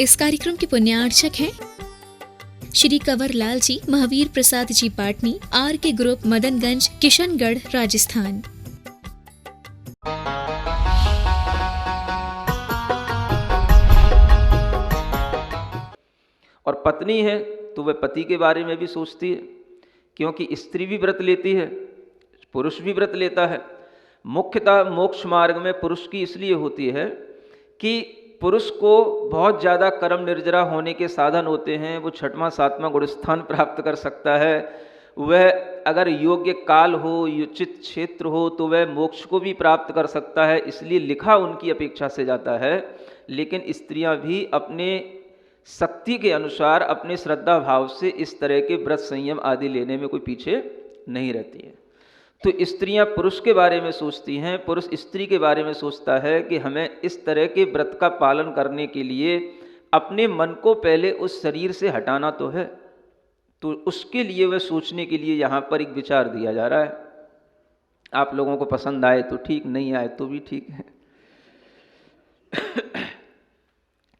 इस कार्यक्रम के पुण्यार्चक हैं श्री कंवर लाल जी, महावीर प्रसाद जी पाटनी, आर के ग्रुप, मदनगंज, किशनगढ़, राजस्थान। और पत्नी है तो वह पति के बारे में भी सोचती है, क्योंकि स्त्री भी व्रत लेती है, पुरुष भी व्रत लेता है। मुख्यतः मोक्ष मार्ग में पुरुष की इसलिए होती है कि पुरुष को बहुत ज़्यादा कर्म निर्जरा होने के साधन होते हैं। वो छठवां सातवां गुणस्थान प्राप्त कर सकता है। वह अगर योग्य काल हो, उचित क्षेत्र हो, तो वह मोक्ष को भी प्राप्त कर सकता है, इसलिए लिखा उनकी अपेक्षा से जाता है। लेकिन स्त्रियां भी अपने शक्ति के अनुसार, अपने श्रद्धा भाव से इस तरह के व्रत संयम आदि लेने में कोई पीछे नहीं रहती है। तो स्त्रियां पुरुष के बारे में सोचती हैं, पुरुष स्त्री के बारे में सोचता है कि हमें इस तरह के व्रत का पालन करने के लिए अपने मन को पहले उस शरीर से हटाना तो है। तो उसके लिए वह सोचने के लिए यहाँ पर एक विचार दिया जा रहा है। आप लोगों को पसंद आए तो ठीक, नहीं आए तो भी ठीक है।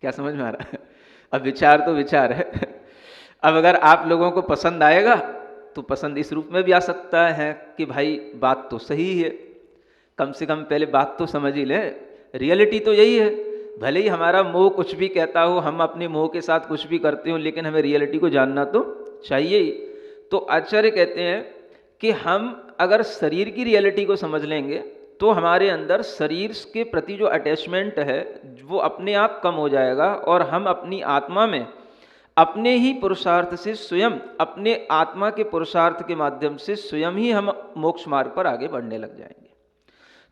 क्या समझ में आ रहा है? अब विचार तो विचार है। अब अगर आप लोगों को पसंद आएगा तो पसंद इस रूप में भी आ सकता है कि भाई बात तो सही है, कम से कम पहले बात तो समझ ही लें, रियलिटी तो यही है। भले ही हमारा मोह कुछ भी कहता हो, हम अपने मोह के साथ कुछ भी करते हो, लेकिन हमें रियलिटी को जानना तो चाहिए ही। तो आचार्य कहते हैं कि हम अगर शरीर की रियलिटी को समझ लेंगे तो हमारे अंदर शरीर के प्रति जो अटैचमेंट है वो अपने आप कम हो जाएगा, और हम अपनी आत्मा में अपने ही पुरुषार्थ से स्वयं, अपने आत्मा के पुरुषार्थ के माध्यम से स्वयं ही हम मोक्ष मार्ग पर आगे बढ़ने लग जाएंगे।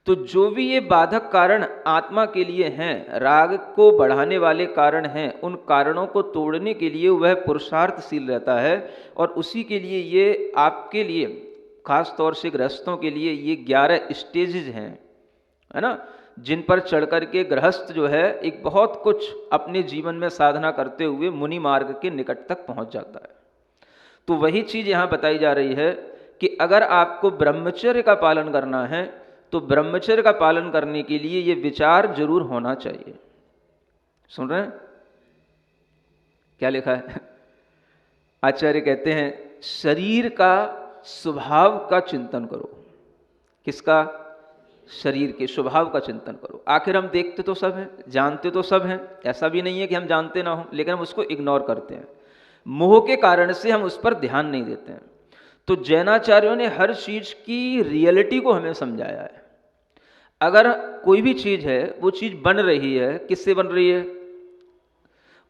तो जो भी ये बाधक कारण आत्मा के लिए हैं, राग को बढ़ाने वाले कारण हैं, उन कारणों को तोड़ने के लिए वह पुरुषार्थशील रहता है। और उसी के लिए ये आपके लिए, खास तौर से गृहस्थों के लिए, ये 11 स्टेजेज हैं, है ना, जिन पर चढ़ कर के गृहस्थ जो है एक बहुत कुछ अपने जीवन में साधना करते हुए मुनि मार्ग के निकट तक पहुंच जाता है। तो वही चीज़ यहाँ बताई जा रही है कि अगर आपको ब्रह्मचर्य का पालन करना है तो ब्रह्मचर्य का पालन करने के लिए ये विचार जरूर होना चाहिए। सुन रहे हैं क्या लिखा है? आचार्य कहते हैं शरीर का स्वभाव का चिंतन करो। किसका? शरीर के स्वभाव का चिंतन करो। आखिर हम देखते तो सब हैं, जानते तो सब हैं, ऐसा भी नहीं है कि हम जानते ना हो, लेकिन हम उसको इग्नोर करते हैं। मोह के कारण से हम उस पर ध्यान नहीं देते हैं। तो जैनाचार्यों ने हर चीज की रियलिटी को हमें समझाया है। अगर कोई भी चीज है, वो चीज बन रही है, किससे बन रही है?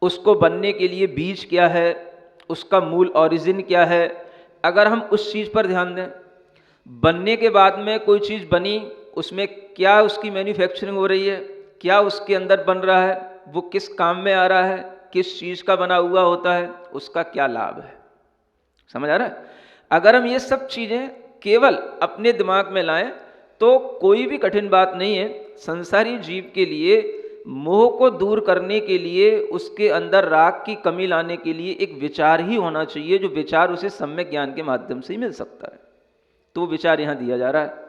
उसको बनने के लिए बीज क्या है, उसका मूल ओरिजिन क्या है, अगर हम उस चीज पर ध्यान दें, बनने के बाद में कोई चीज बनी, उसमें क्या उसकी मैन्युफैक्चरिंग हो रही है, क्या उसके अंदर बन रहा है, वो किस काम में आ रहा है, किस चीज का बना हुआ होता है, उसका क्या लाभ है। समझ आ रहा है? अगर हम ये सब चीजें केवल अपने दिमाग में लाएं तो कोई भी कठिन बात नहीं है। संसारी जीव के लिए मोह को दूर करने के लिए, उसके अंदर राग की कमी लाने के लिए एक विचार ही होना चाहिए, जो विचार उसे सम्यक ज्ञान के माध्यम से ही मिल सकता है। तो वो विचार यहां दिया जा रहा है।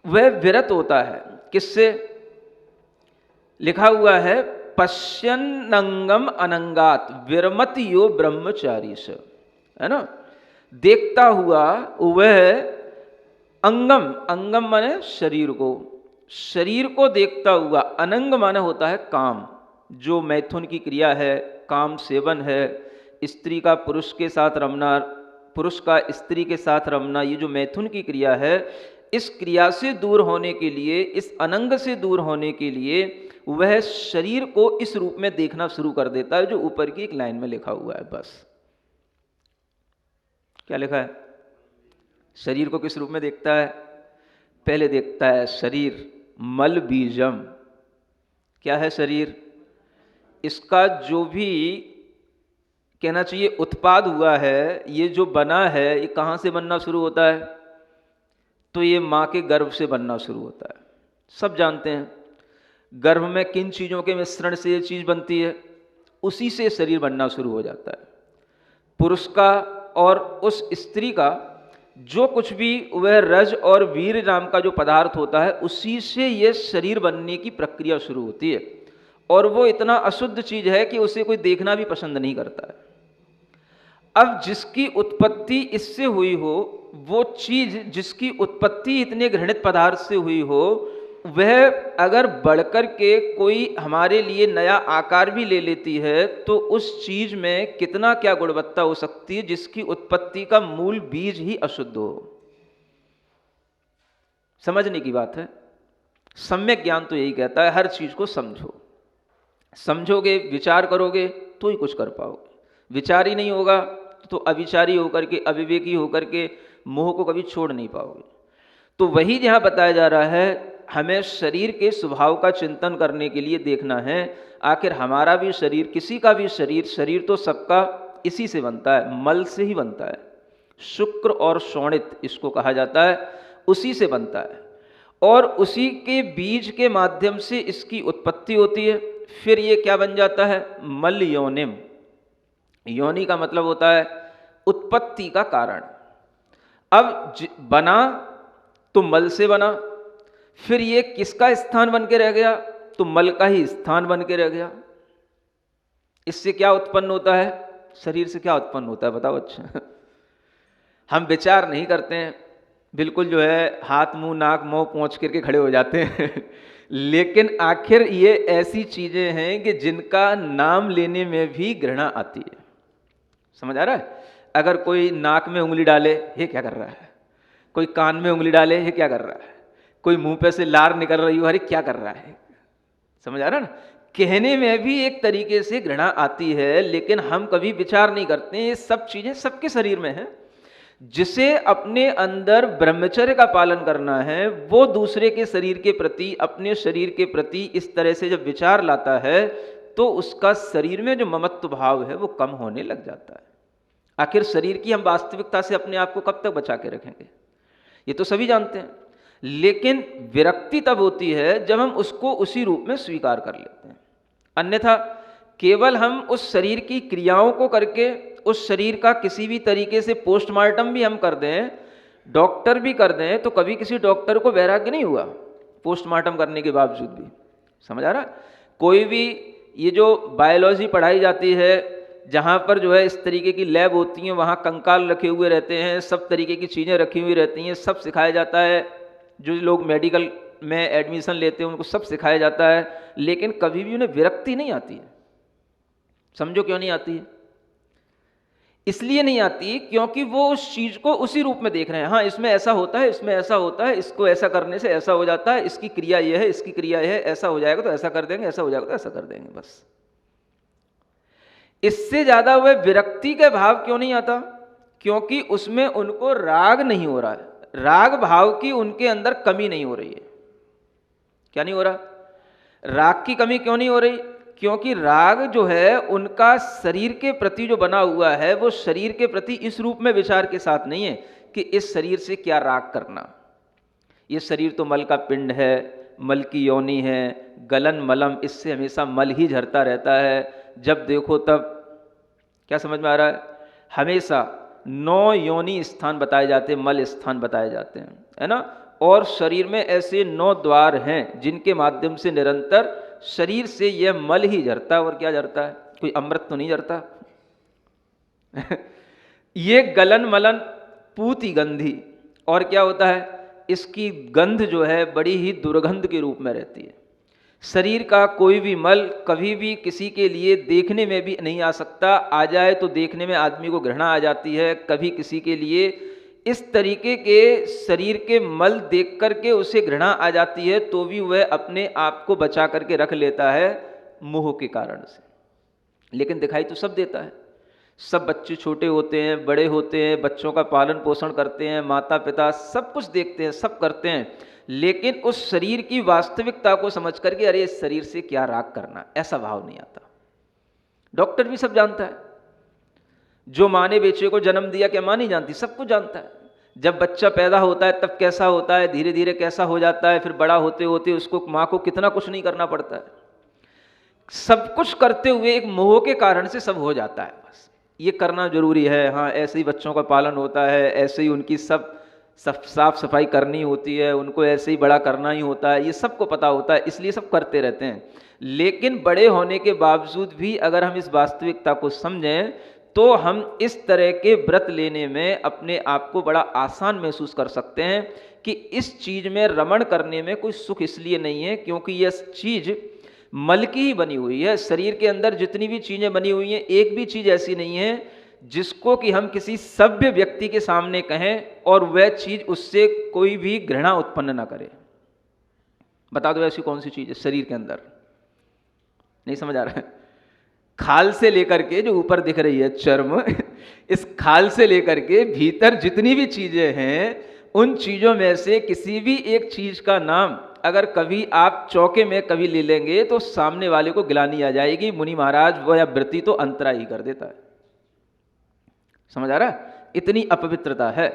वह विरत होता है किससे? लिखा हुआ है पश्यन्नंगम अनंगात विरमत यो ब्रह्मचारी से, है ना। देखता हुआ वह अंगम, अंगम माने शरीर को, शरीर को देखता हुआ, अनंग माने होता है काम, जो मैथुन की क्रिया है, काम सेवन है, स्त्री का पुरुष के साथ रमना, पुरुष का स्त्री के साथ रमना, ये जो मैथुन की क्रिया है, इस क्रिया से दूर होने के लिए, इस अनंग से दूर होने के लिए वह शरीर को इस रूप में देखना शुरू कर देता है, जो ऊपर की एक लाइन में लिखा हुआ है। बस क्या लिखा है? शरीर को किस रूप में देखता है? पहले देखता है शरीर मल बीजम। क्या है शरीर? इसका जो भी कहना चाहिए उत्पाद हुआ है, ये जो बना है, ये कहाँ से बनना शुरू होता है? तो ये माँ के गर्भ से बनना शुरू होता है। सब जानते हैं गर्भ में किन चीज़ों के मिश्रण से ये चीज़ बनती है, उसी से शरीर बनना शुरू हो जाता है। पुरुष का और उस स्त्री का जो कुछ भी वह रज और वीर नाम का जो पदार्थ होता है, उसी से ये शरीर बनने की प्रक्रिया शुरू होती है। और वो इतना अशुद्ध चीज है कि उसे कोई देखना भी पसंद नहीं करता है। अब जिसकी उत्पत्ति इससे हुई हो, वो चीज जिसकी उत्पत्ति इतने घृणित पदार्थ से हुई हो, वह अगर बढ़कर के कोई हमारे लिए नया आकार भी ले लेती है, तो उस चीज में कितना क्या गुणवत्ता हो सकती है जिसकी उत्पत्ति का मूल बीज ही अशुद्ध हो। समझने की बात है। सम्यक ज्ञान तो यही कहता है, हर चीज को समझो, समझोगे, विचार करोगे तो ही कुछ कर पाओगे। विचार ही नहीं होगा तो अविचारी होकर के, अविवेकी होकर के मोह को कभी छोड़ नहीं पाओगे। तो वही जहां बताया जा रहा है, हमें शरीर के स्वभाव का चिंतन करने के लिए देखना है, आखिर हमारा भी शरीर, किसी का भी शरीर, शरीर तो सबका इसी से बनता है, मल से ही बनता है। शुक्र और शोणित इसको कहा जाता है, उसी से बनता है और उसी के बीज के माध्यम से इसकी उत्पत्ति होती है। फिर ये क्या बन जाता है? मल योनिम। योनि का मतलब होता है उत्पत्ति का कारण। अब बना तो मल से बना, फिर ये किसका स्थान बन के रह गया? तो मल का ही स्थान बन के रह गया। इससे क्या उत्पन्न होता है? शरीर से क्या उत्पन्न होता है बताओ? अच्छा, हम विचार नहीं करते हैं, बिल्कुल जो है हाथ मुंह नाक मुंह पहुँच करके खड़े हो जाते हैं लेकिन आखिर ये ऐसी चीजें हैं कि जिनका नाम लेने में भी घृणा आती है। समझ आ रहा है? अगर कोई नाक में उंगली डाले, ये क्या कर रहा है? कोई कान में उंगली डाले, ये क्या कर रहा है? कोई मुंह पे से लार निकल रही हो, अरे क्या कर रहा है? समझ आ रहा है ना? कहने में भी एक तरीके से घृणा आती है, लेकिन हम कभी विचार नहीं करते। ये सब चीजें सबके शरीर में हैं। जिसे अपने अंदर ब्रह्मचर्य का पालन करना है, वो दूसरे के शरीर के प्रति, अपने शरीर के प्रति इस तरह से जब विचार लाता है, तो उसका शरीर में जो ममत्व भाव है वो कम होने लग जाता है। आखिर शरीर की हम वास्तविकता से अपने आप को कब तक बचा के रखेंगे? ये तो सभी जानते हैं। लेकिन विरक्ति तब होती है जब हम उसको उसी रूप में स्वीकार कर लेते हैं। अन्यथा केवल हम उस शरीर की क्रियाओं को करके, उस शरीर का किसी भी तरीके से पोस्टमार्टम भी हम कर दें, डॉक्टर भी कर दें, तो कभी किसी डॉक्टर को वैराग्य नहीं हुआ पोस्टमार्टम करने के बावजूद भी। समझ आ रहा? कोई भी ये जो बायोलॉजी पढ़ाई जाती है, जहाँ पर जो है इस तरीके की लैब होती हैं, वहाँ कंकाल रखे हुए रहते हैं, सब तरीके की चीज़ें रखी हुई रहती हैं, सब सिखाया जाता है। जो लोग मेडिकल में एडमिशन लेते हैं उनको सब सिखाया जाता है, लेकिन कभी भी उन्हें विरक्ति नहीं आती है। समझो क्यों नहीं आती है? इसलिए नहीं आती क्योंकि वो उस चीज को उसी रूप में देख रहे हैं। हाँ, इसमें ऐसा होता है, इसमें ऐसा होता है, इसको ऐसा करने से ऐसा हो जाता है, इसकी क्रिया ये है, इसकी क्रिया ये है, ऐसा हो जाएगा तो ऐसा कर देंगे, ऐसा हो जाएगा तो ऐसा कर देंगे, बस। इससे ज्यादा वह विरक्ति के भाव क्यों नहीं आता? क्योंकि उसमें उनको राग नहीं हो रहा है। राग भाव की उनके अंदर कमी नहीं हो रही है। क्या नहीं हो रहा? राग की कमी क्यों नहीं हो रही? क्योंकि राग जो है उनका शरीर के प्रति जो बना हुआ है, वो शरीर के प्रति इस रूप में विचार के साथ नहीं है कि इस शरीर से क्या राग करना। ये शरीर तो मल का पिंड है, मल की योनि है, गलन मलम, इससे हमेशा मल ही झरता रहता है। जब देखो तब, क्या समझ में आ रहा है? हमेशा 9 योनि स्थान बताए जाते हैं, मल स्थान बताए जाते हैं, है ना? और शरीर में ऐसे 9 द्वार हैं जिनके माध्यम से निरंतर शरीर से यह मल ही झरता है। और क्या झरता है? कोई अमृत तो नहीं झरता ये गलन मलन पूती गंधी। और क्या होता है? इसकी गंध जो है बड़ी ही दुर्गंध के रूप में रहती है। शरीर का कोई भी मल कभी भी किसी के लिए देखने में भी नहीं आ सकता। आ जाए तो देखने में आदमी को घृणा आ जाती है। कभी किसी के लिए इस तरीके के शरीर के मल देख करके उसे घृणा आ जाती है, तो भी वह अपने आप को बचा करके रख लेता है मोह के कारण से। लेकिन दिखाई तो सब देता है। सब बच्चे छोटे होते हैं, बड़े होते हैं, बच्चों का पालन पोषण करते हैं, माता पिता सब कुछ देखते हैं, सब करते हैं, लेकिन उस शरीर की वास्तविकता को समझ करके अरे इस शरीर से क्या राग करना, ऐसा भाव नहीं आता। डॉक्टर भी सब जानता है। जो माँ ने बच्चे को जन्म दिया, क्या माँ नहीं जानती? सब कुछ जानता है। जब बच्चा पैदा होता है तब कैसा होता है, धीरे धीरे कैसा हो जाता है, फिर बड़ा होते होते उसको, माँ को कितना कुछ नहीं करना पड़ता है। सब कुछ करते हुए एक मोह के कारण से सब हो जाता है। बस ये करना जरूरी है, हाँ ऐसे ही बच्चों का पालन होता है, ऐसे ही उनकी सब साफ सफाई करनी होती है, उनको ऐसे ही बड़ा करना ही होता है, ये सबको पता होता है, इसलिए सब करते रहते हैं। लेकिन बड़े होने के बावजूद भी अगर हम इस वास्तविकता को समझें तो हम इस तरह के व्रत लेने में अपने आप को बड़ा आसान महसूस कर सकते हैं कि इस चीज में रमण करने में कोई सुख इसलिए नहीं है क्योंकि यह चीज मल की ही बनी हुई है। शरीर के अंदर जितनी भी चीजें बनी हुई हैं, एक भी चीज ऐसी नहीं है जिसको कि हम किसी सभ्य व्यक्ति के सामने कहें और वह चीज उससे कोई भी घृणा उत्पन्न ना करे। बता दो ऐसी कौन सी चीज है शरीर के अंदर? नहीं समझ आ रहा है? खाल से लेकर के जो ऊपर दिख रही है चर्म, इस खाल से लेकर के भीतर जितनी भी चीजें हैं, उन चीजों में से किसी भी एक चीज का नाम अगर कभी आप चौके में कभी ले लेंगे तो सामने वाले को गिलानी आ जाएगी। मुनि महाराज वह या व्रती तो अंतरा ही कर देता है। समझ आ रहा है? इतनी अपवित्रता है।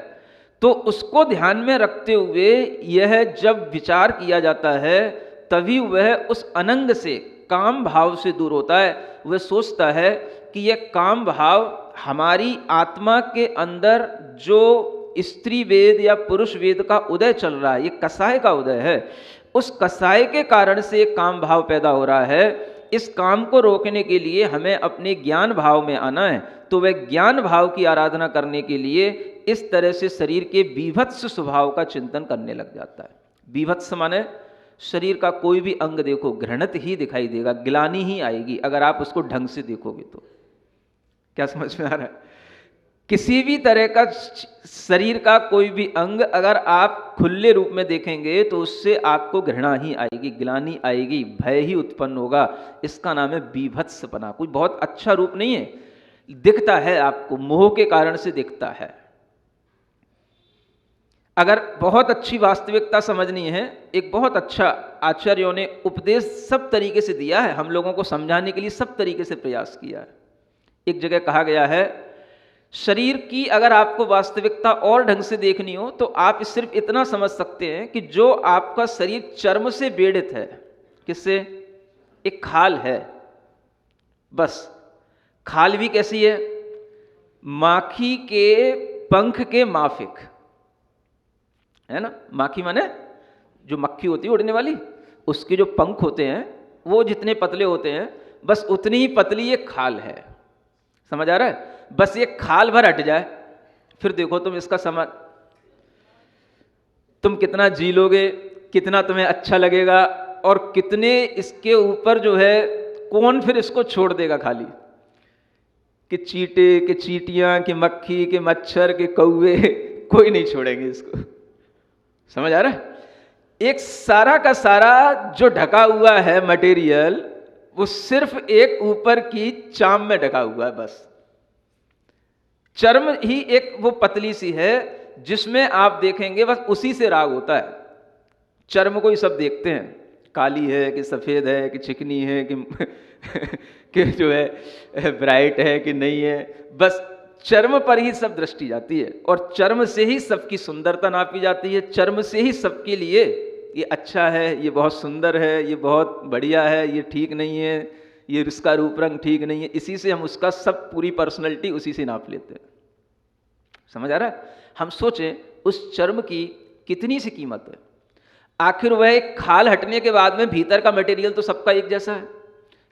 तो उसको ध्यान में रखते हुए यह जब विचार किया जाता है तभी वह उस अनंग से, काम भाव से दूर होता है। वह सोचता है कि यह काम भाव हमारी आत्मा के अंदर जो स्त्री वेद या पुरुष वेद का उदय चल रहा है, ये कसाय का उदय है, उस कसाय के कारण से एक काम भाव पैदा हो रहा है। इस काम को रोकने के लिए हमें अपने ज्ञान भाव में आना है। तो वह ज्ञान भाव की आराधना करने के लिए इस तरह से शरीर के बीभत्स स्वभाव का चिंतन करने लग जाता है। बीभत्स माने शरीर का कोई भी अंग देखो घृणित ही दिखाई देगा, गिलानी ही आएगी अगर आप उसको ढंग से देखोगे तो। क्या समझ में आ रहा है? किसी भी तरह का शरीर का कोई भी अंग अगर आप खुले रूप में देखेंगे तो उससे आपको घृणा ही आएगी, गिलानी आएगी, भय ही उत्पन्न होगा। इसका नाम है बीभत्सपना। कोई बहुत अच्छा रूप नहीं है, दिखता है आपको, मोह के कारण से दिखता है। अगर बहुत अच्छी वास्तविकता समझनी है, एक बहुत अच्छा आचार्यों ने उपदेश सब तरीके से दिया है, हम लोगों को समझाने के लिए सब तरीके से प्रयास किया है। एक जगह कहा गया है शरीर की अगर आपको वास्तविकता और ढंग से देखनी हो तो आप सिर्फ इतना समझ सकते हैं कि जो आपका शरीर चर्म से बेड़ित है, किससे? एक खाल है, बस। खाल भी कैसी है? माखी के पंख के माफिक है ना। माखी माने जो मक्खी होती है उड़ने वाली, उसके जो पंख होते हैं वो जितने पतले होते हैं, बस उतनी ही पतली ये खाल है। समझ आ रहा है? बस ये खाल भर हट जाए, फिर देखो तुम इसका समझ, तुम कितना जी लोगे, कितना तुम्हें अच्छा लगेगा, और कितने इसके ऊपर जो है कौन फिर इसको छोड़ देगा खाली। कि चींटे, कि चींटियां, कि मक्खी, कि मच्छर, के कौवे, कोई नहीं छोड़ेंगे इसको। समझ आ रहा है? एक सारा का सारा जो ढका हुआ है मटेरियल, वो सिर्फ एक ऊपर की चाम में ढका हुआ है। बस चर्म ही एक वो पतली सी है जिसमें आप देखेंगे बस उसी से राग होता है। चर्म को ही सब देखते हैं, काली है कि सफ़ेद है कि चिकनी है कि जो है ब्राइट है कि नहीं है, बस चर्म पर ही सब दृष्टि जाती है। और चर्म से ही सबकी सुंदरता नापी जाती है, चर्म से ही सबके लिए ये अच्छा है, ये बहुत सुंदर है, ये बहुत बढ़िया है, ये ठीक नहीं है, ये इसका रूप रंग ठीक नहीं है। इसी से हम उसका सब पूरी पर्सनैलिटी उसी से नाप लेते हैं। समझ आ रहा है? हम सोचें उस चर्म की कितनी सी कीमत है। आखिर वह एक खाल हटने के बाद में भीतर का मटेरियल तो सबका एक जैसा है।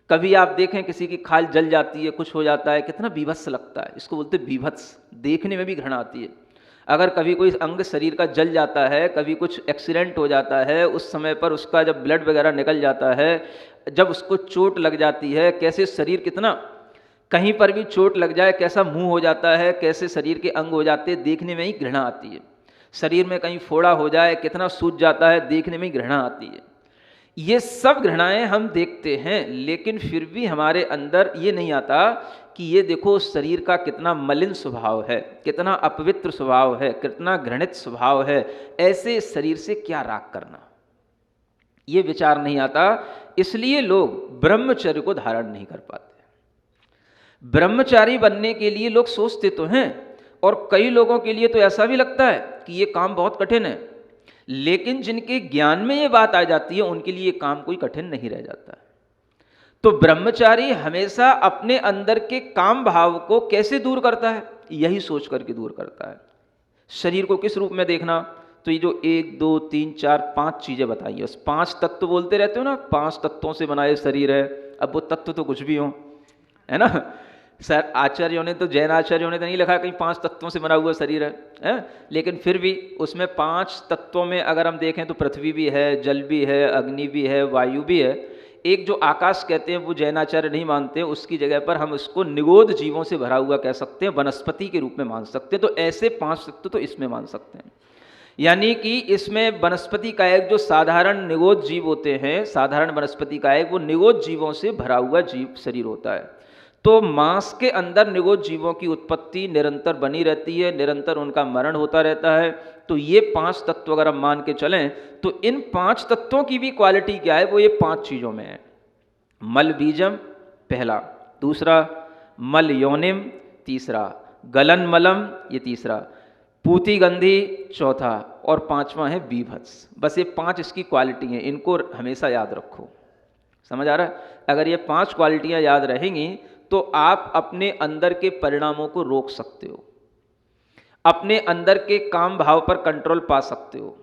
कभी आप देखें किसी की खाल जल जाती है, कुछ हो जाता है, कितना बीभत्स लगता है। इसको बोलते बीभत्स, देखने में भी घृणा आती है। अगर कभी कोई अंग शरीर का जल जाता है, कभी कुछ एक्सीडेंट हो जाता है, उस समय पर उसका जब ब्लड वगैरह निकल जाता है, जब उसको चोट लग जाती है, कैसे शरीर कितना, कहीं पर भी चोट लग जाए कैसा मुंह हो जाता है, कैसे शरीर के अंग हो जाते हैं, देखने में ही घृणा आती है। शरीर में कहीं फोड़ा हो जाए कितना सूज जाता है, देखने में ही घृणा आती है। ये सब घृणाएं हम देखते हैं, लेकिन फिर भी हमारे अंदर ये नहीं आता कि ये देखो शरीर का कितना मलिन स्वभाव है, कितना अपवित्र स्वभाव है, कितना घृणित स्वभाव है, ऐसे शरीर से क्या राग करना। ये विचार नहीं आता, इसलिए लोग ब्रह्मचर्य को धारण नहीं कर पाते। ब्रह्मचारी बनने के लिए लोग सोचते तो हैं, और कई लोगों के लिए तो ऐसा भी लगता है कि ये काम बहुत कठिन है, लेकिन जिनके ज्ञान में ये बात आ जाती है उनके लिए काम कोई कठिन नहीं रह जाता। तो ब्रह्मचारी हमेशा अपने अंदर के काम भाव को कैसे दूर करता है? यही सोच करके दूर करता है शरीर को किस रूप में देखना, तो ये जो 1 2 3 4 5 चीज़ें बताई है, उस 5 तत्व बोलते रहते हो ना, 5 तत्वों से बना ये शरीर है। अब वो तत्व तो कुछ भी हो, है ना। सर आचार्यों ने तो, जैन आचार्यों ने तो नहीं लिखा कहीं 5 तत्वों से बना हुआ शरीर है? लेकिन फिर भी उसमें 5 तत्वों में अगर हम देखें तो पृथ्वी भी है, जल भी है, अग्नि भी है, वायु भी है। एक जो आकाश कहते हैं वो जैनाचार्य नहीं मानते, उसकी जगह पर हम उसको निगोद जीवों से भरा हुआ कह सकते हैं, वनस्पति के रूप में मान सकते हैं। तो ऐसे 5 तत्व तो इसमें मान सकते हैं। यानी कि इसमें वनस्पति का एक जो साधारण निगोद जीव होते हैं, साधारण वनस्पति का एक वो निगोद जीवों से भरा हुआ जीव शरीर होता है। तो मांस के अंदर निगोद जीवों की उत्पत्ति निरंतर बनी रहती है, निरंतर उनका मरण होता रहता है। तो ये 5 तत्व अगर हम मान के चलें तो इन 5 तत्वों की भी क्वालिटी क्या है, वो ये 5 चीज़ों में है। मल बीजम पहला, दूसरा मल योनिम तीसरा, गलन मलम ये तीसरा, पूती गंधी चौथा, और 5वां है बीभत्स। बस ये 5 इसकी क्वालिटी हैं, इनको हमेशा याद रखो। समझ आ रहा है? अगर ये 5 क्वालिटियां याद रहेंगी तो आप अपने अंदर के परिणामों को रोक सकते हो, अपने अंदर के काम भाव पर कंट्रोल पा सकते हो,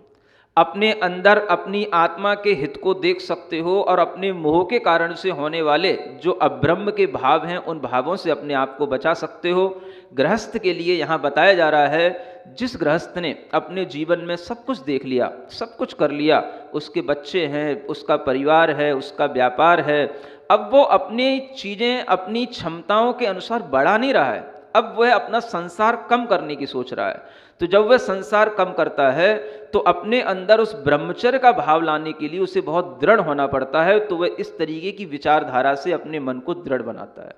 अपने अंदर अपनी आत्मा के हित को देख सकते हो, और अपने मोह के कारण से होने वाले जो अब्रह्म के भाव हैं उन भावों से अपने आप को बचा सकते हो। गृहस्थ के लिए यहाँ बताया जा रहा है, जिस गृहस्थ ने अपने जीवन में सब कुछ देख लिया, सब कुछ कर लिया, उसके बच्चे हैं, उसका परिवार है, उसका व्यापार है, अब वो अपनी चीज़ें अपनी क्षमताओं के अनुसार बढ़ा नहीं रहा है, अब वह अपना संसार कम करने की सोच रहा है। तो जब वह संसार कम करता है तो अपने अंदर उस ब्रह्मचर्य का भाव लाने के लिए उसे बहुत दृढ़ होना पड़ता है। तो वह इस तरीके की विचारधारा से अपने मन को दृढ़ बनाता है।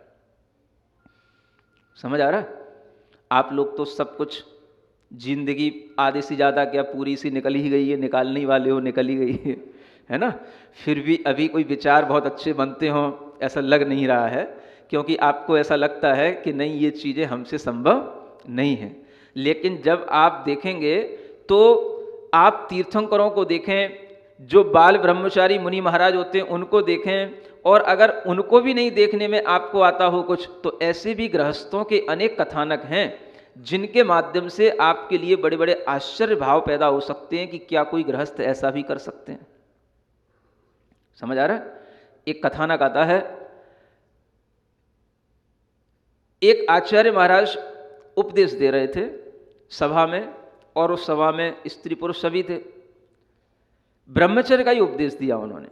समझ आ रहा है? आप लोग तो सब कुछ जिंदगी आधे से ज़्यादा क्या पूरी सी निकल ही गई है, निकालने ही वाले हो, निकल ही गई है ना। फिर भी अभी कोई विचार बहुत अच्छे बनते हों ऐसा लग नहीं रहा है, क्योंकि आपको ऐसा लगता है कि नहीं ये चीज़ें हमसे संभव नहीं है। लेकिन जब आप देखेंगे तो आप तीर्थंकरों को देखें, जो बाल ब्रह्मचारी मुनि महाराज होते हैं उनको देखें, और अगर उनको भी नहीं देखने में आपको आता हो कुछ, तो ऐसे भी गृहस्थों के अनेक कथानक हैं जिनके माध्यम से आपके लिए बड़े बड़े आश्चर्य भाव पैदा हो सकते हैं कि क्या कोई गृहस्थ ऐसा भी कर सकते हैं। समझ आ रहा है? एक कथानक आता है, एक आचार्य महाराज उपदेश दे रहे थे सभा में, और उस सभा में स्त्री पुरुष सभी थे। ब्रह्मचर्य का ही उपदेश दिया उन्होंने,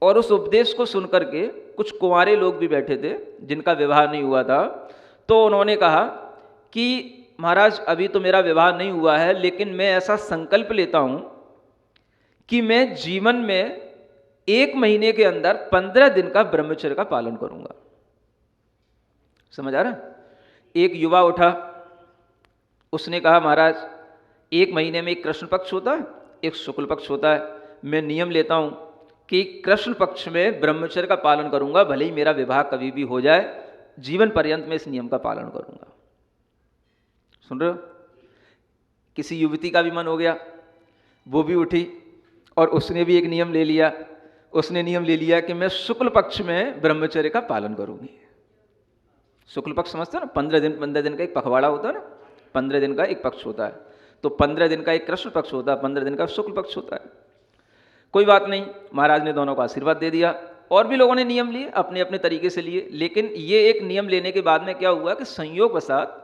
और उस उपदेश को सुनकर के कुछ कुंवारे लोग भी बैठे थे जिनका विवाह नहीं हुआ था। तो उन्होंने कहा कि महाराज अभी तो मेरा विवाह नहीं हुआ है, लेकिन मैं ऐसा संकल्प लेता हूं कि मैं जीवन में 1 महीने के अंदर 15 दिन का ब्रह्मचर्य का पालन करूंगा। समझ आ रहा है? एक युवा उठा, उसने कहा महाराज 1 महीने में एक कृष्ण पक्ष होता है, एक शुक्ल पक्ष होता है, मैं नियम लेता हूं कि कृष्ण पक्ष में ब्रह्मचर्य का पालन करूंगा, भले ही मेरा विवाह कभी भी हो जाए, जीवन पर्यंत में इस नियम का पालन करूंगा। सुन रहे हो? किसी युवती का भी मन हो गया, वो भी उठी और उसने भी एक नियम ले लिया। उसने नियम ले लिया कि मैं शुक्ल पक्ष में ब्रह्मचर्य का पालन करूंगी। शुक्ल पक्ष समझते हो ना, 15 दिन का एक पखवाड़ा होता है ना, 15 दिन का एक पक्ष होता है। तो 15 दिन का एक कृष्ण पक्ष होता है, 15 दिन का शुक्ल पक्ष होता है। कोई बात नहीं, महाराज ने दोनों को आशीर्वाद दे दिया, और भी लोगों ने नियम लिए अपने अपने तरीके से लिए। लेकिन ये एक नियम लेने के बाद में क्या हुआ कि संयोगवशात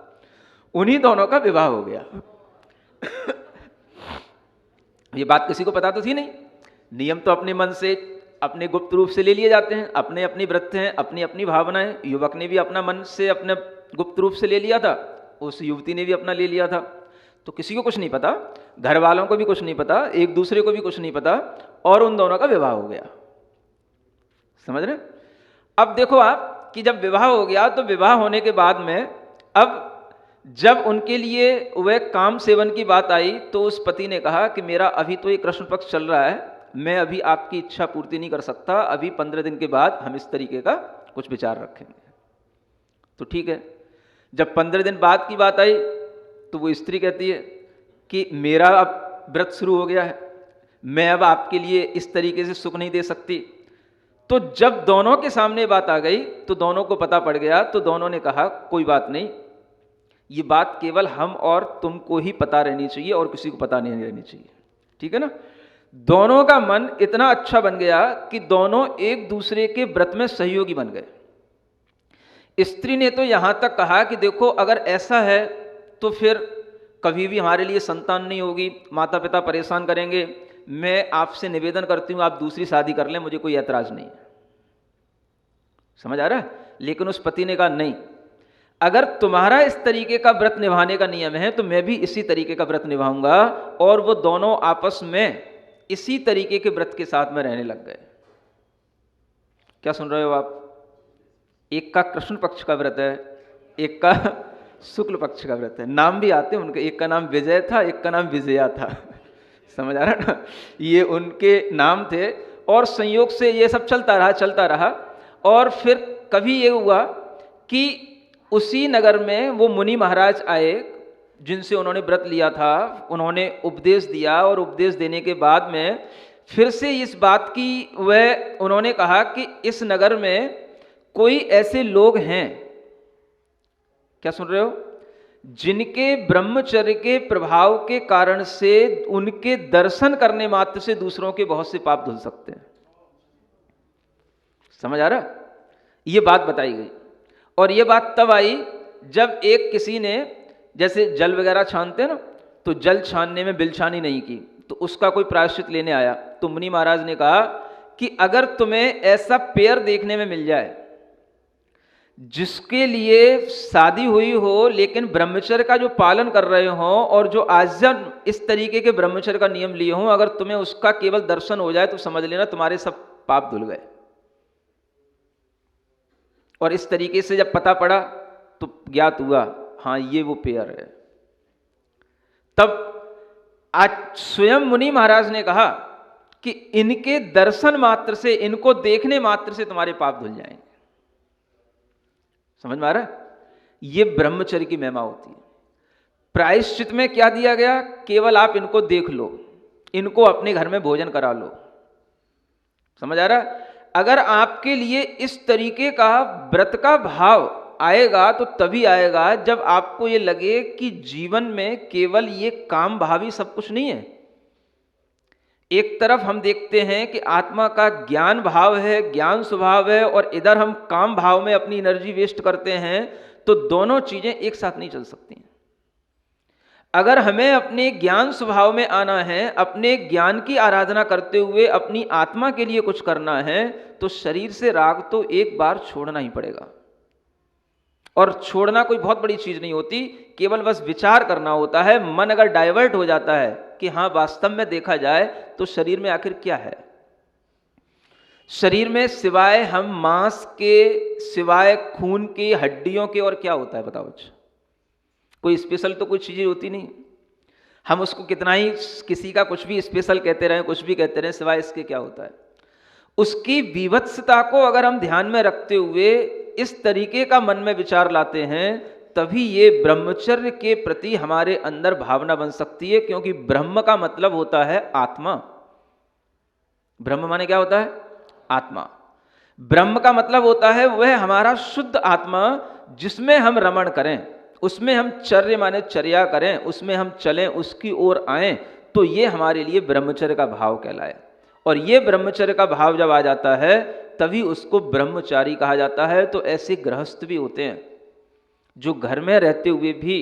उन्हीं दोनों का विवाह हो गया। ये बात किसी को पता तो थी नहीं। नियम तो अपने मन से, अपने गुप्त रूप से ले लिए जाते हैं, अपने अपनी व्रत हैं, अपनी अपनी भावनाएं। युवक ने भी अपना मन से अपने गुप्त रूप से ले लिया था, उस युवती ने भी अपना ले लिया था। तो किसी को कुछ नहीं पता, घर वालों को भी कुछ नहीं पता, एक दूसरे को भी कुछ नहीं पता, और उन दोनों का विवाह हो गया। समझ रहे? अब देखो आप कि जब विवाह हो गया तो विवाह होने के बाद में अब जब उनके लिए वह काम सेवन की बात आई तो उस पति ने कहा कि मेरा अभी तो ये कृष्ण पक्ष चल रहा है, मैं अभी आपकी इच्छा पूर्ति नहीं कर सकता, अभी 15 दिन के बाद हम इस तरीके का कुछ विचार रखेंगे। तो ठीक है। जब 15 दिन बाद की बात आई तो वो स्त्री कहती है कि मेरा अब व्रत शुरू हो गया है, मैं अब आपके लिए इस तरीके से सुख नहीं दे सकती। तो जब दोनों के सामने बात आ गई तो दोनों को पता पड़ गया, तो दोनों ने कहा कोई बात नहीं, ये बात केवल हम और तुमको ही पता रहनी चाहिए और किसी को पता नहीं रहनी चाहिए, ठीक है ना। दोनों का मन इतना अच्छा बन गया कि दोनों एक दूसरे के व्रत में सहयोगी बन गए। स्त्री ने तो यहां तक कहा कि देखो अगर ऐसा है तो फिर कभी भी हमारे लिए संतान नहीं होगी, माता पिता परेशान करेंगे, मैं आपसे निवेदन करती हूं आप दूसरी शादी कर लें, मुझे कोई ऐतराज नहीं। समझ आ रहा है। लेकिन उस पति ने कहा नहीं, अगर तुम्हारा इस तरीके का व्रत निभाने का नियम है तो मैं भी इसी तरीके का व्रत निभाऊंगा। और वो दोनों आपस में इसी तरीके के व्रत के साथ में रहने लग गए। क्या सुन रहे हो आप? एक का कृष्ण पक्ष का व्रत है, एक का शुक्ल पक्ष का व्रत है। नाम भी आते हैं उनके, एक का नाम विजय था, एक का नाम विजया था। समझ आ रहा ना, ये उनके नाम थे। और संयोग से ये सब चलता रहा। और फिर कभी ये हुआ कि उसी नगर में वो मुनि महाराज आए जिनसे उन्होंने व्रत लिया था, उन्होंने उपदेश दिया। और उपदेश देने के बाद में फिर से इस बात की वह उन्होंने कहा कि इस नगर में कोई ऐसे लोग हैं, क्या सुन रहे हो, जिनके ब्रह्मचर्य के प्रभाव के कारण से उनके दर्शन करने मात्र से दूसरों के बहुत से पाप धुल सकते हैं। समझ आ रहा? ये बात बताई गई। और ये बात तब आई जब एक किसी ने, जैसे जल वगैरह छानते हैं ना, तो जल छानने में बिलछानी नहीं की, तो उसका कोई प्रायश्चित लेने आया। तो मुनि महाराज ने कहा कि अगर तुम्हें ऐसा पेयर देखने में मिल जाए जिसके लिए शादी हुई हो लेकिन ब्रह्मचर्य का जो पालन कर रहे हो और जो आजीवन इस तरीके के ब्रह्मचर्य का नियम लिए हो, अगर तुम्हें उसका केवल दर्शन हो जाए तो समझ लेना तुम्हारे सब पाप धुल गए। और इस तरीके से जब पता पड़ा तो ज्ञात हुआ हाँ ये वो पेयर है। तब आज स्वयं मुनि महाराज ने कहा कि इनके दर्शन मात्र से, इनको देखने मात्र से तुम्हारे पाप धुल जाएंगे। समझ में आ रहा है? ये ब्रह्मचर्य की महिमा होती है। प्रायश्चित में क्या दिया गया? केवल आप इनको देख लो, इनको अपने घर में भोजन करा लो। समझ आ रहा है? अगर आपके लिए इस तरीके का व्रत का भाव आएगा तो तभी आएगा जब आपको ये लगे कि जीवन में केवल ये काम भावी सब कुछ नहीं है। एक तरफ हम देखते हैं कि आत्मा का ज्ञान भाव है, ज्ञान स्वभाव है, और इधर हम काम भाव में अपनी एनर्जी वेस्ट करते हैं, तो दोनों चीजें एक साथ नहीं चल सकती हैं। अगर हमें अपने ज्ञान स्वभाव में आना है, अपने ज्ञान की आराधना करते हुए अपनी आत्मा के लिए कुछ करना है, तो शरीर से राग तो एक बार छोड़ना ही पड़ेगा। और छोड़ना कोई बहुत बड़ी चीज नहीं होती, केवल बस विचार करना होता है। मन अगर डाइवर्ट हो जाता है कि हाँ वास्तव में देखा जाए तो शरीर में आखिर क्या है, शरीर में सिवाय हम मांस के, सिवाय खून के, हड्डियों के और क्या होता है बताओ? कोई स्पेशल तो कोई चीजें होती नहीं। हम उसको कितना ही किसी का कुछ भी स्पेशल कहते रहें, कुछ भी कहते रहें, सिवाय इसके क्या होता है? उसकी विभत्सता को अगर हम ध्यान में रखते हुए इस तरीके का मन में विचार लाते हैं, तभी ये ब्रह्मचर्य के प्रति हमारे अंदर भावना बन सकती है। क्योंकि ब्रह्म का मतलब होता है आत्मा। ब्रह्म माने क्या होता है? आत्मा। ब्रह्म का मतलब होता है वह हमारा शुद्ध आत्मा, जिसमें हम रमण करें, उसमें हम चर्य माने चर्या करें, उसमें हम चलें, उसकी ओर आएं, तो ये हमारे लिए ब्रह्मचर्य का भाव कहलाए। और ये ब्रह्मचर्य का भाव जब आ जाता है तभी उसको ब्रह्मचारी कहा जाता है। तो ऐसे गृहस्थ भी होते हैं जो घर में रहते हुए भी,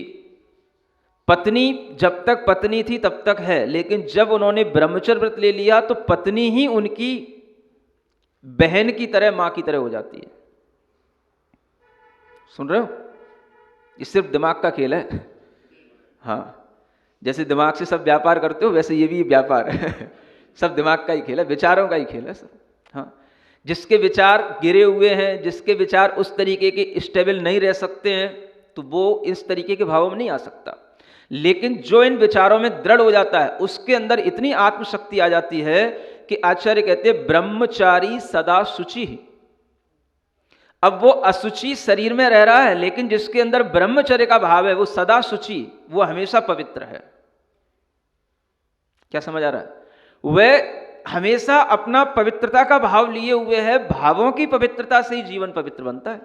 पत्नी जब तक पत्नी थी तब तक है, लेकिन जब उन्होंने ब्रह्मचर्य व्रत ले लिया तो पत्नी ही उनकी बहन की तरह, मां की तरह हो जाती है। सुन रहे हो? ये सिर्फ दिमाग का खेल है। हाँ, जैसे दिमाग से सब व्यापार करते हो वैसे ये भी व्यापार है। सब दिमाग का ही खेल है, विचारों का ही खेल है सब। हाँ, जिसके विचार गिरे हुए हैं, जिसके विचार उस तरीके के स्टेबल नहीं रह सकते हैं, तो वो इस तरीके के भावों में नहीं आ सकता। लेकिन जो इन विचारों में दृढ़ हो जाता है, उसके अंदर इतनी आत्मशक्ति आ जाती है कि आचार्य कहते हैं ब्रह्मचारी सदा शुचि। अब वो असुचि शरीर में रह रहा है, लेकिन जिसके अंदर ब्रह्मचर्य का भाव है वो सदा शुचि, वो हमेशा पवित्र है। क्या समझ आ रहा है? वह हमेशा अपना पवित्रता का भाव लिए हुए है। भावों की पवित्रता से ही जीवन पवित्र बनता है।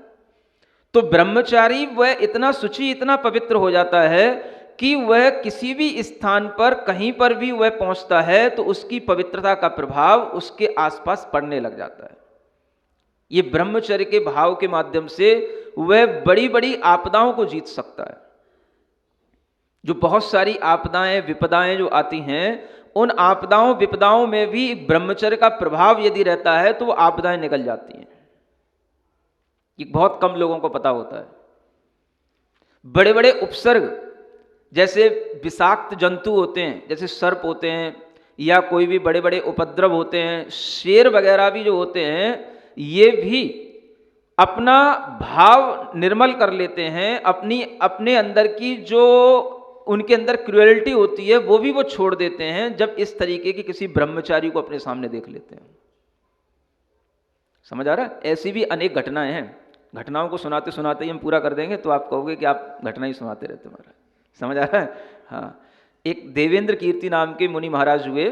तो ब्रह्मचारी वह इतना शुचि, इतना पवित्र हो जाता है कि वह किसी भी स्थान पर कहीं पर भी वह पहुंचता है तो उसकी पवित्रता का प्रभाव उसके आसपास पड़ने लग जाता है। ये ब्रह्मचर्य के भाव के माध्यम से वह बड़ी बड़ी आपदाओं को जीत सकता है। जो बहुत सारी आपदाएं, विपदाएं जो आती हैं, उन आपदाओं विपदाओं में भी ब्रह्मचर्य का प्रभाव यदि रहता है तो वो आपदाएं निकल जाती हैं। ये बहुत कम लोगों को पता होता है। बड़े बड़े उपसर्ग, जैसे विषाक्त जंतु होते हैं, जैसे सर्प होते हैं, या कोई भी बड़े बड़े उपद्रव होते हैं, शेर वगैरह भी जो होते हैं, ये भी अपना भाव निर्मल कर लेते हैं। अपने अंदर की जो उनके अंदर क्रूएल्टी होती है वो भी वो छोड़ देते हैं जब इस तरीके की किसी ब्रह्मचारी को अपने सामने देख लेते हैं। समझ आ रहा है? ऐसी भी अनेक घटनाएं हैं। घटनाओं को सुनाते सुनाते ही हम पूरा कर देंगे तो आप कहोगे कि आप घटना ही सुनाते रहते महाराज। समझ आ रहा है? हाँ, एक देवेंद्र कीर्ति नाम के मुनि महाराज हुए,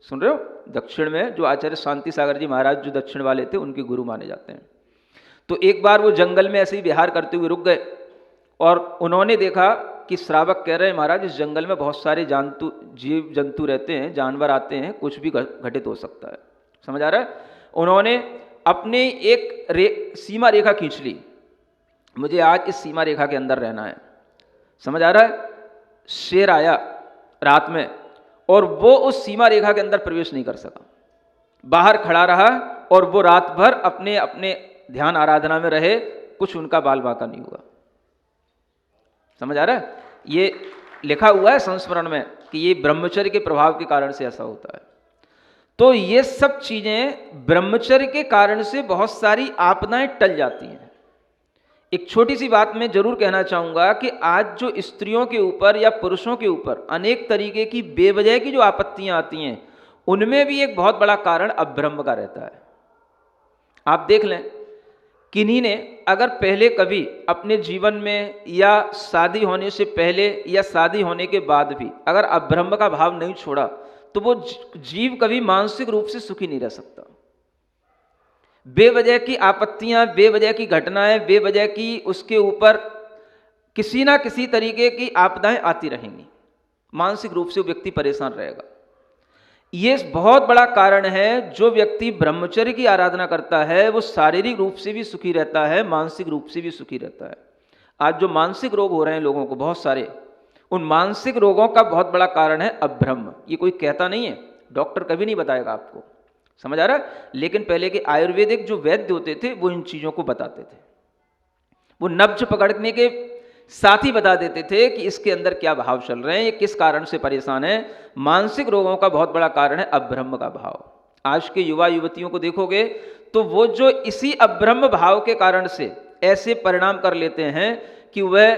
सुन रहे हो, दक्षिण में, जो आचार्य शांति सागर जी महाराज जो दक्षिण वाले थे उनके गुरु माने जाते हैं। तो एक बार वो जंगल में ऐसे ही विहार करते हुए रुक गए और उन्होंने देखा कि श्रावक कह रहे हैं महाराज इस जंगल में बहुत सारे जीव जंतु रहते हैं, जानवर आते हैं, कुछ भी घटित हो सकता है। समझ आ रहा है? उन्होंने अपने एक सीमा रेखा खींच ली, मुझे आज इस सीमा रेखा के अंदर रहना है। समझ आ रहा है? शेर आया रात में और वो उस सीमा रेखा के अंदर प्रवेश नहीं कर सका, बाहर खड़ा रहा और वो रात भर अपने अपने ध्यान आराधना में रहे, कुछ उनका बाल बांका नहीं हुआ। समझ आ रहा है? ये लिखा हुआ है संस्मरण में कि ये ब्रह्मचर्य के प्रभाव के कारण से ऐसा होता है। तो ये सब चीजें ब्रह्मचर्य के कारण से बहुत सारी आपदाएं टल जाती हैं। एक छोटी सी बात मैं जरूर कहना चाहूंगा कि आज जो स्त्रियों के ऊपर या पुरुषों के ऊपर अनेक तरीके की बेवजह की जो आपत्तियां आती हैं, उनमें भी एक बहुत बड़ा कारण अब्रह्म का रहता है। आप देख लें, किन्हीं ने अगर पहले कभी अपने जीवन में या शादी होने से पहले या शादी होने के बाद भी अगर अब्रह्म का भाव नहीं छोड़ा तो वो जीव कभी मानसिक रूप से सुखी नहीं रह सकता। बेवजह की आपत्तियां, बेवजह की घटनाएं, बेवजह की उसके ऊपर किसी ना किसी तरीके की आपदाएं आती रहेंगी, मानसिक रूप से वो व्यक्ति परेशान रहेगा। ये बहुत बड़ा कारण है। जो व्यक्ति ब्रह्मचर्य की आराधना करता है वो शारीरिक रूप से भी सुखी रहता है, मानसिक रूप से भी सुखी रहता है। आज जो मानसिक रोग हो रहे हैं लोगों को बहुत सारे, उन मानसिक रोगों का बहुत बड़ा कारण है अब्रह्म। ये कोई कहता नहीं है, डॉक्टर कभी नहीं बताएगा आपको। समझ आ रहा है? लेकिन पहले के आयुर्वेदिक जो वैद्य होते थे वो इन चीजों को बताते थे। वो नब्ज पकड़ने के साथ ही बता देते थे कि इसके अंदर क्या भाव चल रहे हैं, ये किस कारण से परेशान है। मानसिक रोगों का बहुत बड़ा कारण है अब्रह्म का भाव। आज के युवा युवतियों को देखोगे तो वो जो इसी अब्रह्म भाव के कारण से ऐसे परिणाम कर लेते हैं कि वह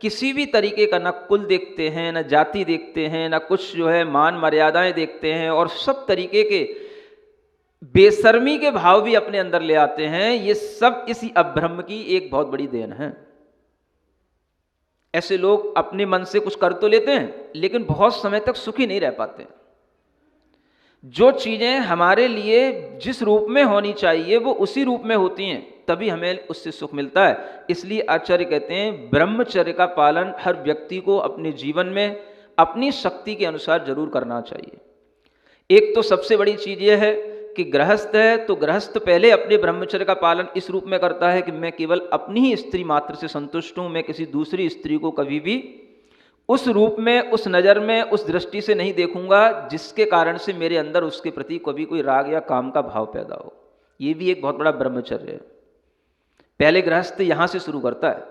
किसी भी तरीके का न कुल देखते हैं, न जाति देखते हैं, न कुछ जो है मान मर्यादाएं देखते हैं, और सब तरीके के बेशर्मी के भाव भी अपने अंदर ले आते हैं। ये सब इसी अब्रह्म की एक बहुत बड़ी देन है। ऐसे लोग अपने मन से कुछ कर तो लेते हैं लेकिन बहुत समय तक सुखी नहीं रह पाते। जो चीजें हमारे लिए जिस रूप में होनी चाहिए वो उसी रूप में होती हैं, तभी हमें उससे सुख मिलता है। इसलिए आचार्य कहते हैं ब्रह्मचर्य का पालन हर व्यक्ति को अपने जीवन में अपनी शक्ति के अनुसार जरूर करना चाहिए। एक तो सबसे बड़ी चीज यह है कि गृहस्थ है तो गृहस्थ पहले अपने ब्रह्मचर्य का पालन इस रूप में करता है कि मैं केवल अपनी ही स्त्री मात्र से संतुष्ट हूं, मैं किसी दूसरी स्त्री को कभी भी उस रूप में, उस नज़र में, उस दृष्टि से नहीं देखूंगा जिसके कारण से मेरे अंदर उसके प्रति कभी कोई राग या काम का भाव पैदा हो। ये भी एक बहुत बड़ा ब्रह्मचर्य है। पहले गृहस्थ यहां से शुरू करता है।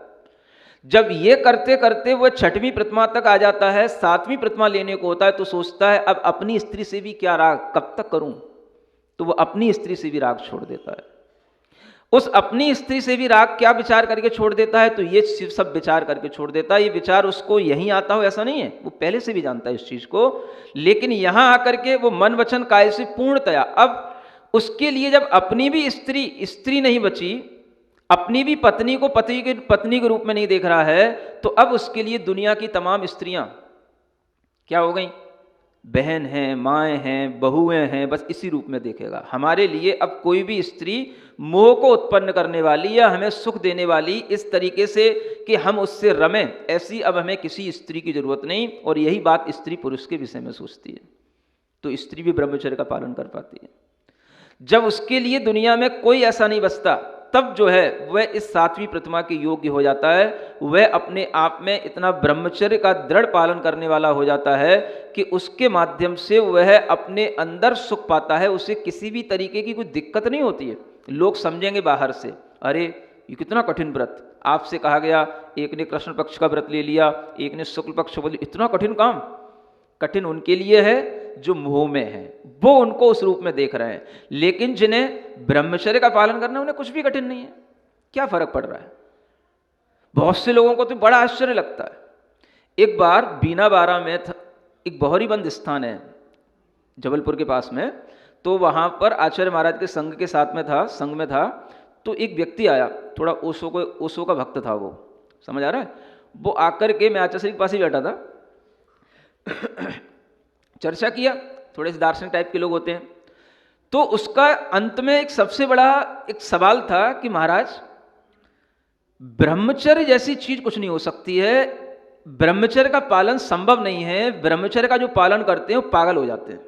जब ये करते करते वह छठवीं प्रतिमा तक आ जाता है, सातवीं प्रतिमा लेने को होता है तो सोचता है अब अपनी स्त्री से भी क्या राग, कब तक करूं, तो वह अपनी स्त्री से भी राग छोड़ देता है। उस अपनी स्त्री से भी राग क्या विचार करके छोड़ देता है, तो ये सब विचार करके छोड़ देता है। ये विचार उसको यहीं आता हो ऐसा नहीं है, वो पहले से भी जानता है इस चीज को, लेकिन यहां आकर के वो मन वचन काय से पूर्णतया अब उसके लिए जब अपनी भी स्त्री नहीं बची, अपनी भी पत्नी को पत्नी के रूप में नहीं देख रहा है, तो अब उसके लिए दुनिया की तमाम स्त्रियां क्या हो गई, बहन हैं, माएँ हैं, बहुएं हैं, बस इसी रूप में देखेगा। हमारे लिए अब कोई भी स्त्री मोह को उत्पन्न करने वाली या हमें सुख देने वाली इस तरीके से कि हम उससे रमें, ऐसी अब हमें किसी स्त्री की जरूरत नहीं। और यही बात स्त्री पुरुष के विषय में सोचती है, तो स्त्री भी ब्रह्मचर्य का पालन कर पाती है। जब उसके लिए दुनिया में कोई ऐसा नहीं बचता, तब जो है वह इस सातवीं प्रतिमा के योग्य हो जाता है। वह अपने आप में इतना ब्रह्मचर्य का दृढ़ पालन करने वाला हो जाता है कि उसके माध्यम से वह अपने अंदर सुख पाता है। उसे किसी भी तरीके की कोई दिक्कत नहीं होती है। लोग समझेंगे बाहर से, अरे ये कितना कठिन व्रत, आपसे कहा गया, एक ने कृष्ण पक्ष का व्रत ले लिया, एक ने शुक्ल पक्ष बोली, इतना कठिन काम। कठिन उनके लिए है जो मोह में है, वो उनको उस रूप में देख रहे हैं। लेकिन जिन्हें ब्रह्मचर्य का पालन करना, उन्हें कुछ भी कठिन नहीं है। क्या फर्क पड़ रहा है? बहुत से लोगों को तो बड़ा आश्चर्य लगता है। एक बार बीना बारा में एक बहोरीबंद स्थान है जबलपुर के पास में, तो वहां पर आचार्य महाराज के संघ के साथ में था, संघ में था। तो एक व्यक्ति आया, थोड़ा ओशो का भक्त था वो, समझ आ रहा है। वो आकर के, मैं आचार्य के पास ही बैठा था, चर्चा किया। थोड़े से दार्शनिक टाइप के लोग होते हैं। तो उसका अंत में एक सबसे बड़ा एक सवाल था कि महाराज, ब्रह्मचर्य जैसी चीज कुछ नहीं हो सकती है, ब्रह्मचर्य का पालन संभव नहीं है, ब्रह्मचर्य का जो पालन करते हैं वो पागल हो जाते हैं।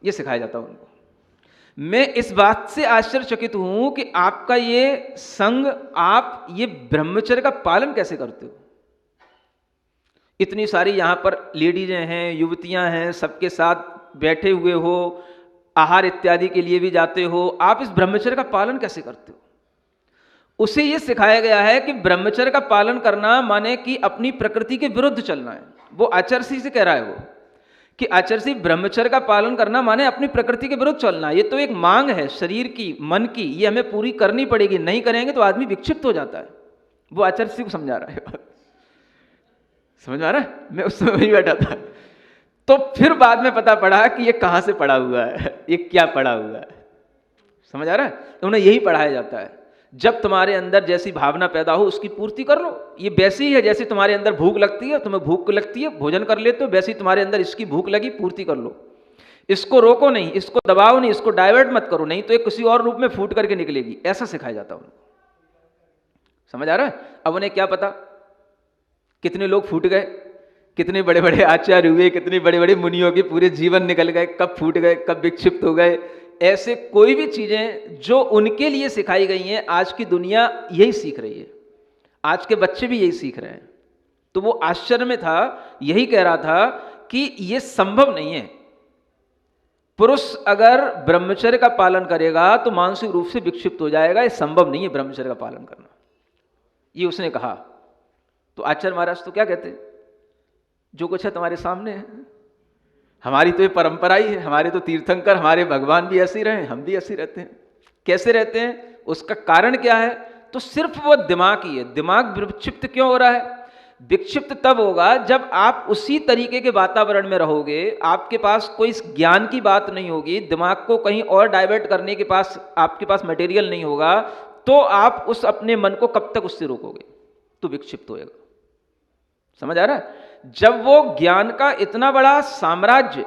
ये सिखाया जाता है उनको। मैं इस बात से आश्चर्यचकित हूं कि आपका ये संघ, आप ये ब्रह्मचर्य का पालन कैसे करते हो? इतनी सारी यहाँ पर लेडीजें हैं, युवतियाँ हैं, सबके साथ बैठे हुए हो, आहार इत्यादि के लिए भी जाते हो, आप इस ब्रह्मचर्य का पालन कैसे करते हो? उसे ये सिखाया गया है कि ब्रह्मचर्य का पालन करना माने कि अपनी प्रकृति के विरुद्ध चलना है। वो आचर्षी से कह रहा है वो कि आचर्षी, ब्रह्मचर्य का पालन करना माने अपनी प्रकृति के विरुद्ध चलना। ये तो एक मांग है शरीर की, मन की, ये हमें पूरी करनी पड़ेगी, नहीं करेंगे तो आदमी विक्षिप्त हो जाता है। वो आचर्षी को समझा रहा है। समझ आ रहा है? मैं उस समय वही बैठा था। तो फिर बाद में पता पड़ा कि ये कहाँ से पढ़ा हुआ है, ये क्या पढ़ा हुआ है। समझ आ रहा है? तो उन्हें यही पढ़ाया जाता है, जब तुम्हारे अंदर जैसी भावना पैदा हो उसकी पूर्ति कर लो। ये वैसी ही है जैसे तुम्हारे अंदर भूख लगती है, तुम्हें भूख लगती है, भोजन कर लेते हो, वैसे ही तुम्हारे अंदर इसकी भूख लगी, पूर्ति कर लो। इसको रोको नहीं, इसको दबाओ नहीं, इसको डाइवर्ट मत करो, नहीं तो ये किसी और रूप में फूट करके निकलेगी। ऐसा सिखाया जाता है उनको। समझ आ रहा है? अब उन्हें क्या पता कितने लोग फूट गए, कितने बड़े बड़े आचार्य हुए, कितने बड़े बड़े मुनियों के पूरे जीवन निकल गए, कब फूट गए, कब विक्षिप्त हो गए। ऐसे कोई भी चीजें जो उनके लिए सिखाई गई हैं, आज की दुनिया यही सीख रही है, आज के बच्चे भी यही सीख रहे हैं। तो वो आश्चर्य में था, यही कह रहा था कि ये संभव नहीं है। पुरुष अगर ब्रह्मचर्य का पालन करेगा तो मानसिक रूप से विक्षिप्त हो जाएगा, ये संभव नहीं है ब्रह्मचर्य का पालन करना, ये उसने कहा। तो आचार्य महाराज तो क्या कहते हैं, जो कुछ है तुम्हारे सामने है, हमारी तो ये परंपरा ही है, हमारे तो तीर्थंकर, हमारे भगवान भी ऐसे ही रहे, हम भी ऐसे ही रहते हैं। कैसे रहते हैं, उसका कारण क्या है? तो सिर्फ वो दिमाग ही है। दिमाग विक्षिप्त क्यों हो रहा है? विक्षिप्त तब होगा जब आप उसी तरीके के वातावरण में रहोगे, आपके पास कोई ज्ञान की बात नहीं होगी, दिमाग को कहीं और डाइवर्ट करने के पास आपके पास मटेरियल नहीं होगा, तो आप उस अपने मन को कब तक उससे रोकोगे? तो विक्षिप्त होएगा। समझ आ रहा है? जब वो ज्ञान का इतना बड़ा साम्राज्य,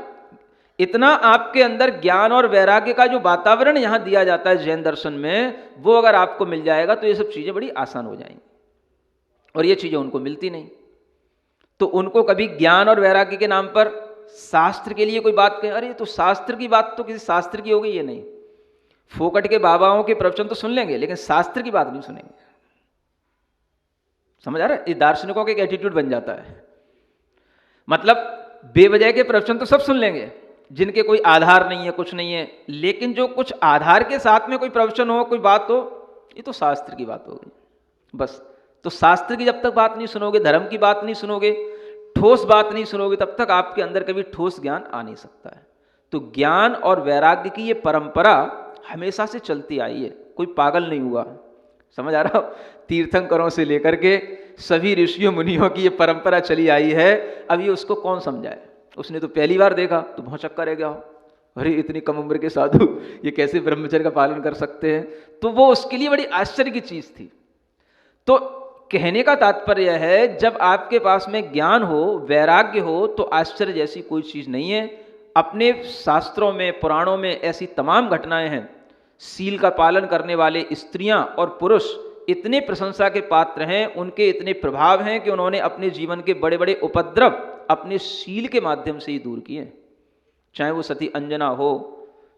इतना आपके अंदर ज्ञान और वैराग्य का जो वातावरण यहां दिया जाता है जैन दर्शन में, वो अगर आपको मिल जाएगा तो ये सब चीजें बड़ी आसान हो जाएंगी। और ये चीजें उनको मिलती नहीं, तो उनको कभी ज्ञान और वैराग्य के नाम पर शास्त्र के लिए कोई बात कहे, अरे तो शास्त्र की बात तो किसी शास्त्र की हो गई, ये नहीं। फोकट के बाबाओं के प्रवचन तो सुन लेंगे, लेकिन शास्त्र की बात नहीं सुनेंगे। समझ आ रहा है? ये दार्शनिकों का एक एटीट्यूड बन जाता है। मतलब बेवजह के प्रवचन तो सब सुन लेंगे जिनके कोई आधार नहीं है, कुछ नहीं है, लेकिन जो कुछ आधार के साथ में कोई प्रवचन हो, कोई बात हो, ये तो शास्त्र की बात हो गई बस। तो शास्त्र की जब तक बात नहीं सुनोगे, धर्म की बात नहीं सुनोगे, ठोस बात नहीं सुनोगे, तब तक आपके अंदर कभी ठोस ज्ञान आ नहीं सकता है। तो ज्ञान और वैराग्य की ये परंपरा हमेशा से चलती आई है, कोई पागल नहीं हुआ। समझ आ रहा हो? तीर्थंकरों से लेकर के सभी ऋषियों मुनियों की ये परंपरा चली आई है। अब ये उसको कौन समझाए? उसने तो पहली बार देखा तो भौचक्का रह गया हो, अरे इतनी कम उम्र के साधु ये कैसे ब्रह्मचर्य का पालन कर सकते हैं? तो वो उसके लिए बड़ी आश्चर्य की चीज थी। तो कहने का तात्पर्य है, जब आपके पास में ज्ञान हो, वैराग्य हो, तो आश्चर्य जैसी कोई चीज़ नहीं है। अपने शास्त्रों में, पुराणों में ऐसी तमाम घटनाएं हैं। सील का पालन करने वाले स्त्रियां और पुरुष इतने प्रशंसा के पात्र हैं, उनके इतने प्रभाव हैं कि उन्होंने अपने जीवन के बड़े बड़े उपद्रव अपने शील के माध्यम से ही दूर किए। चाहे वो सती अंजना हो,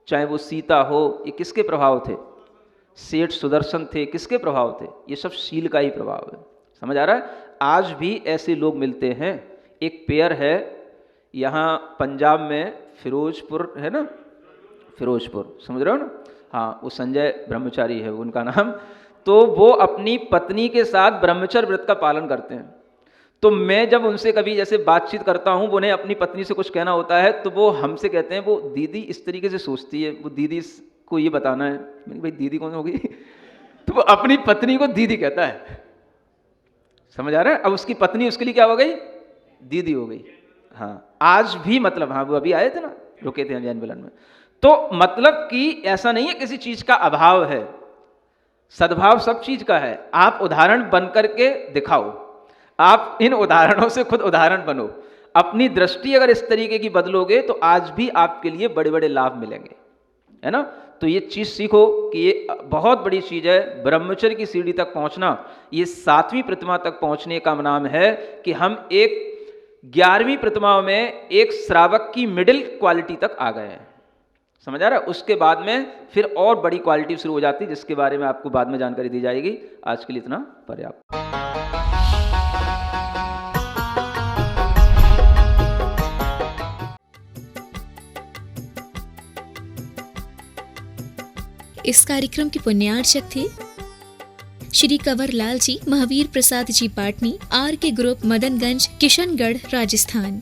चाहे वो सीता हो, ये किसके प्रभाव थे? सेठ सुदर्शन थे, किसके प्रभाव थे? ये सब शील का ही प्रभाव है। समझ आ रहा है? आज भी ऐसे लोग मिलते हैं। एक पेयर है यहाँ पंजाब में, फिरोजपुर है ना, फिरोजपुर, समझ रहे हो ना? हाँ, वो संजय ब्रह्मचारी है उनका नाम। तो वो अपनी पत्नी के साथ ब्रह्मचर्य व्रत का पालन करते हैं। तो मैं जब उनसे कभी जैसे बातचीत करता हूँ, उन्हें अपनी पत्नी से कुछ कहना होता है, तो वो हमसे कहते हैं, वो दीदी इस तरीके से सोचती है, वो दीदी को ये बताना है। मैंने भाई दीदी कौन होगी? तो वो अपनी पत्नी को दीदी कहता है। समझ आ रहा है? अब उसकी पत्नी उसके लिए क्या हो गई? दीदी हो गई। हाँ, आज भी मतलब, हाँ वो अभी आए थे ना, रुके थे जैन मिलन में। तो मतलब कि ऐसा नहीं है किसी चीज का अभाव है, सद्भाव सब चीज का है। आप उदाहरण बन करके दिखाओ, आप इन उदाहरणों से खुद उदाहरण बनो। अपनी दृष्टि अगर इस तरीके की बदलोगे तो आज भी आपके लिए बड़े बड़े लाभ मिलेंगे, है ना? तो ये चीज सीखो कि ये बहुत बड़ी चीज है। ब्रह्मचर्य की सीढ़ी तक पहुंचना, ये 7वीं प्रतिमा तक पहुंचने का नाम है कि हम एक 11वीं प्रतिमा में एक श्रावक की मिडिल क्वालिटी तक आ गए हैं। समझ आ रहा है? उसके बाद में फिर और बड़ी क्वालिटी शुरू हो जाती है, जिसके बारे में आपको बाद में जानकारी दी जाएगी। आज के लिए इतना पर्याप्त। इस कार्यक्रम के पुण्यार्चक थे श्री कंवर लाल जी, महावीर प्रसाद जी पाटनी, आर के ग्रुप, मदनगंज, किशनगढ़, राजस्थान।